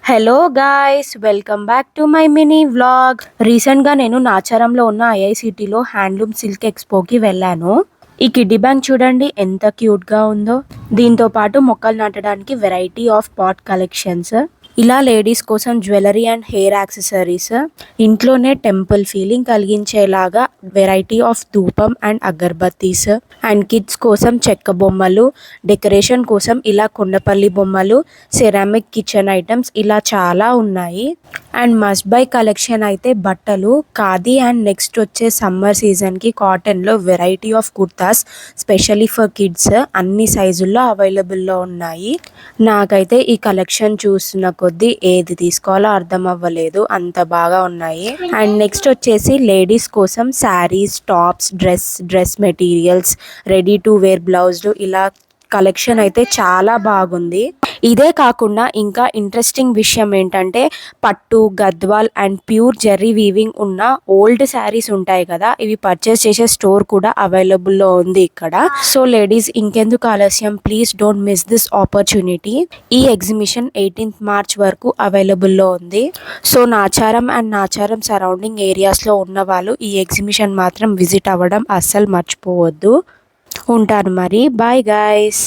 Hello guys, welcome back to my mini vlog. రీసెంట్గా నేను నాచారంలో ఉన్న ఐఐసిటీలో హ్యాండ్లూమ్ సిల్క్ ఎక్స్పోకి వెళ్ళాను. ఈ కిడ్డీ బ్యాంక్ చూడండి ఎంత క్యూట్గా ఉందో. దీంతో పాటు మొక్కలు నాటడానికి వెరైటీ ఆఫ్ పాట్ కలెక్షన్స్, ఇలా లేడీస్ కోసం జ్యువెలరీ అండ్ హెయిర్ యాక్సెసరీస్, ఇంట్లోనే టెంపుల్ ఫీలింగ్ కలిగించేలాగా వెరైటీ ఆఫ్ ధూపం అండ్ అగర్బత్తీస్, అండ్ కిడ్స్ కోసం చెక్క బొమ్మలు, డెకరేషన్ కోసం ఇలా కొండపల్లి బొమ్మలు, సెరామిక్ కిచెన్ ఐటమ్స్, ఇలా చాలా ఉన్నాయి. అండ్ మస్ట్ బై కలెక్షన్ అయితే బట్టలు, ఖాదీ అండ్ నెక్స్ట్ వచ్చే సమ్మర్ సీజన్కి కాటన్లో variety of kurtas specially for kids అన్ని సైజుల్లో అవైలబుల్లో ఉన్నాయి. నాకైతే ఈ కలెక్షన్ చూస్తున్న కొద్దీ ఏది తీసుకోవాలో అర్థం అవ్వలేదు, అంత బాగా ఉన్నాయి. అండ్ నెక్స్ట్ వచ్చేసి లేడీస్ కోసం saris, tops, dress materials, ready to wear బ్లౌజ్లు, ఇలా కలెక్షన్ అయితే చాలా బాగుంది. ఇదే కాకుండా ఇంకా ఇంట్రెస్టింగ్ విషయం ఏంటంటే పట్టు, Gadwal and pure Jerry weaving ఉన్న ఓల్డ్ శారీస్ ఉంటాయి కదా, ఇవి పర్చేస్ చేసే స్టోర్ కూడా అవైలబుల్లో ఉంది ఇక్కడ. సో లేడీస్, ఇంకెందుకు ఆలస్యం, please don't miss this opportunity. ఈ ఎగ్జిబిషన్ 18th March వరకు అవైలబుల్లో ఉంది. So Nacharam and Nacharam surrounding ఏరియాస్లో ఉన్న వాళ్ళు ఈ ఎగ్జిబిషన్ మాత్రం విజిట్ అవ్వడం అస్సలు మర్చిపోవద్దు. ఉంటాను మరి, బాయ్ గైస్.